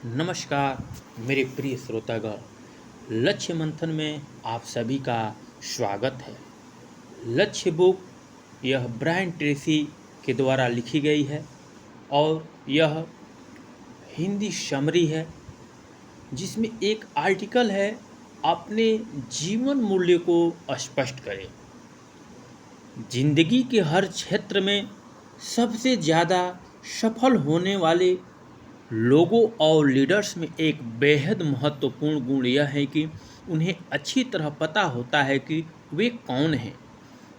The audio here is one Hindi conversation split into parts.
नमस्कार मेरे प्रिय श्रोतागण। लक्ष्य मंथन में आप सभी का स्वागत है। लक्ष्य बुक यह ब्रायन ट्रेसी के द्वारा लिखी गई है और यह हिंदी समरी है जिसमें एक आर्टिकल है, अपने जीवन मूल्य को स्पष्ट करें। जिंदगी के हर क्षेत्र में सबसे ज़्यादा सफल होने वाले लोगों और लीडर्स में एक बेहद महत्वपूर्ण गुण यह है कि उन्हें अच्छी तरह पता होता है कि वे कौन हैं,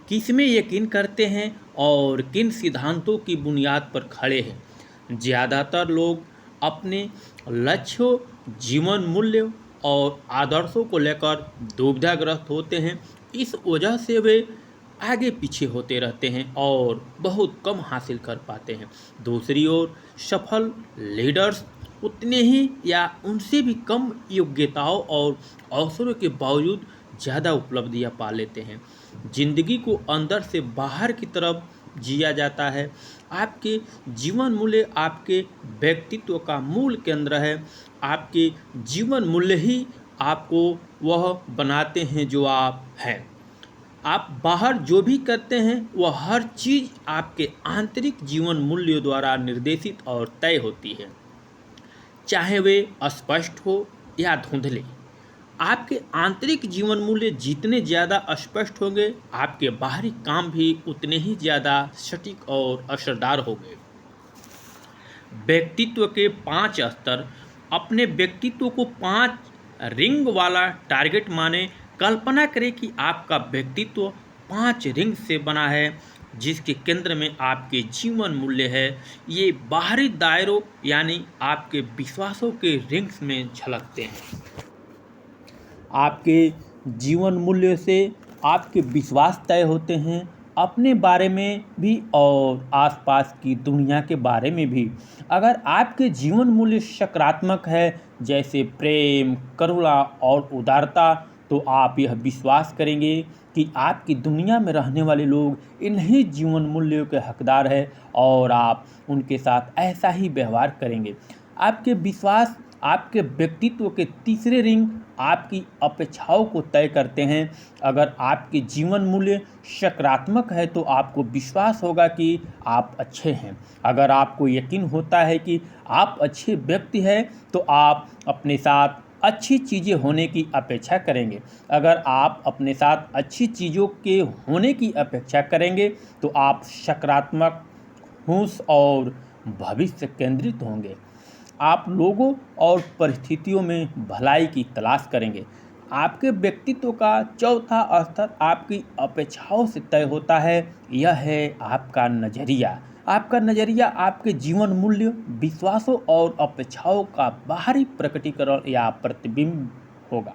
किस में यकीन करते हैं और किन सिद्धांतों की बुनियाद पर खड़े हैं। ज़्यादातर लोग अपने लक्ष्यों, जीवन मूल्यों और आदर्शों को लेकर दुविधाग्रस्त होते हैं। इस वजह से वे आगे पीछे होते रहते हैं और बहुत कम हासिल कर पाते हैं। दूसरी ओर सफल लीडर्स उतने ही या उनसे भी कम योग्यताओं और अवसरों के बावजूद ज़्यादा उपलब्धियां पा लेते हैं। जिंदगी को अंदर से बाहर की तरफ जिया जाता है। आपके जीवन मूल्य आपके व्यक्तित्व का मूल केंद्र है। आपके जीवन मूल्य ही आपको वह बनाते हैं जो आप हैं। आप बाहर जो भी करते हैं वह हर चीज़ आपके आंतरिक जीवन मूल्यों द्वारा निर्देशित और तय होती है, चाहे वे स्पष्ट हो या धुंधले। आपके आंतरिक जीवन मूल्य जितने ज़्यादा स्पष्ट होंगे, आपके बाहरी काम भी उतने ही ज़्यादा सटीक और असरदार होंगे। व्यक्तित्व के 5 स्तर। अपने व्यक्तित्व को 5 रिंग वाला टारगेट माने। कल्पना करें कि आपका व्यक्तित्व 5 रिंग से बना है जिसके केंद्र में आपके जीवन मूल्य है। ये बाहरी दायरों यानी आपके विश्वासों के रिंग्स में झलकते हैं। आपके जीवन मूल्य से आपके विश्वास तय होते हैं, अपने बारे में भी और आसपास की दुनिया के बारे में भी। अगर आपके जीवन मूल्य सकारात्मक है, जैसे प्रेम, करुणा और उदारता, तो आप यह विश्वास करेंगे कि आपकी दुनिया में रहने वाले लोग इन्हीं जीवन मूल्यों के हकदार हैं और आप उनके साथ ऐसा ही व्यवहार करेंगे। आपके विश्वास आपके व्यक्तित्व के तीसरे रिंग आपकी अपेक्षाओं को तय करते हैं। अगर आपके जीवन मूल्य सकारात्मक है तो आपको विश्वास होगा कि आप अच्छे हैं। अगर आपको यकीन होता है कि आप अच्छे व्यक्ति हैं तो आप अपने साथ अच्छी चीज़ें होने की अपेक्षा करेंगे। अगर आप अपने साथ अच्छी चीज़ों के होने की अपेक्षा करेंगे तो आप सकारात्मक, खुश और भविष्य केंद्रित होंगे। आप लोगों और परिस्थितियों में भलाई की तलाश करेंगे। आपके व्यक्तित्व का चौथा स्तर आपकी अपेक्षाओं से तय होता है। यह है आपका नज़रिया। आपका नज़रिया आपके जीवन मूल्य, विश्वासों और अपेक्षाओं का बाहरी प्रकटीकरण या प्रतिबिंब होगा।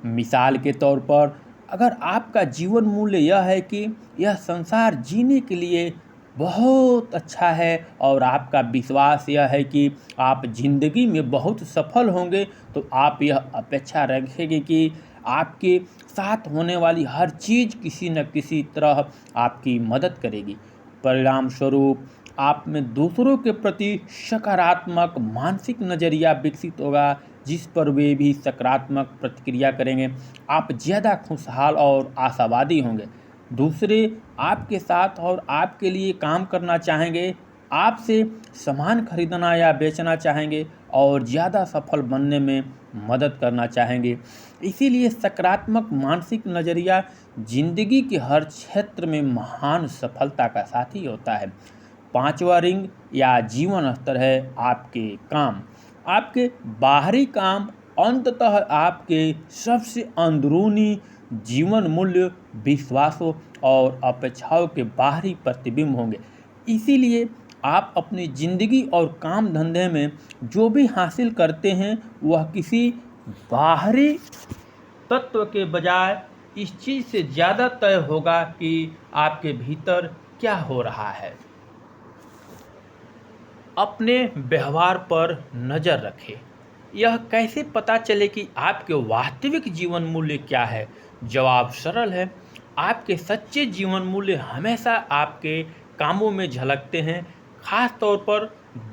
मिसाल के तौर पर, अगर आपका जीवन मूल्य यह है कि यह संसार जीने के लिए बहुत अच्छा है और आपका विश्वास यह है कि आप जिंदगी में बहुत सफल होंगे, तो आप यह अपेक्षा रखेंगे कि आपके साथ होने वाली हर चीज़ किसी न किसी तरह आपकी मदद करेगी। परिणाम स्वरूप आप में दूसरों के प्रति सकारात्मक मानसिक नज़रिया विकसित होगा, जिस पर वे भी सकारात्मक प्रतिक्रिया करेंगे। आप ज़्यादा खुशहाल और आशावादी होंगे। दूसरे आपके साथ और आपके लिए काम करना चाहेंगे, आपसे सामान खरीदना या बेचना चाहेंगे और ज़्यादा सफल बनने में मदद करना चाहेंगे। इसीलिए सकारात्मक मानसिक नज़रिया जिंदगी के हर क्षेत्र में महान सफलता का साथी होता है। 5वां रिंग या जीवन स्तर है आपके काम। आपके बाहरी काम अंततः आपके सबसे अंदरूनी जीवन मूल्य, विश्वासों और अपेक्षाओं के बाहरी प्रतिबिंब होंगे। इसीलिए आप अपनी ज़िंदगी और काम धंधे में जो भी हासिल करते हैं वह किसी बाहरी तत्व के बजाय इस चीज़ से ज़्यादा तय होगा कि आपके भीतर क्या हो रहा है। अपने व्यवहार पर नज़र रखें। यह कैसे पता चले कि आपके वास्तविक जीवन मूल्य क्या है? जवाब सरल है। आपके सच्चे जीवन मूल्य हमेशा आपके कामों में झलकते हैं, खास तौर पर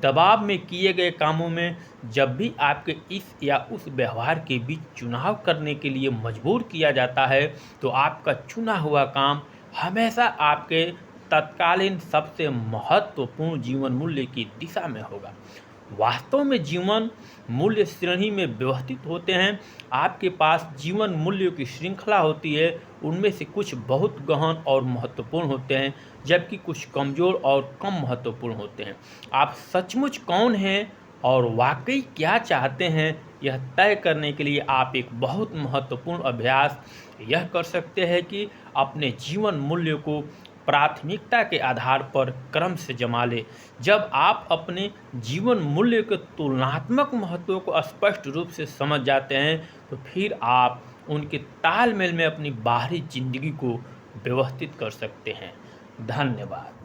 दबाव में किए गए कामों में जब भी आपके इस या उस व्यवहार के बीच चुनाव करने के लिए मजबूर किया जाता है, तो आपका चुना हुआ काम हमेशा आपके तत्कालीन सबसे महत्वपूर्ण जीवन मूल्य की दिशा में होगा। वास्तव में जीवन मूल्य श्रेणी में व्यवस्थित होते हैं। आपके पास जीवन मूल्यों की श्रृंखला होती है, उनमें से कुछ बहुत गहन और महत्वपूर्ण होते हैं, जबकि कुछ कमज़ोर और कम महत्वपूर्ण होते हैं। आप सचमुच कौन हैं और वाकई क्या चाहते हैं, यह तय करने के लिए आप एक बहुत महत्वपूर्ण अभ्यास यह कर सकते हैं कि अपने जीवन मूल्यों को प्राथमिकता के आधार पर क्रम से जमा लें। जब आप अपने जीवन मूल्य के तुलनात्मक महत्व को स्पष्ट रूप से समझ जाते हैं, तो फिर आप उनके तालमेल में अपनी बाहरी जिंदगी को व्यवस्थित कर सकते हैं। धन्यवाद।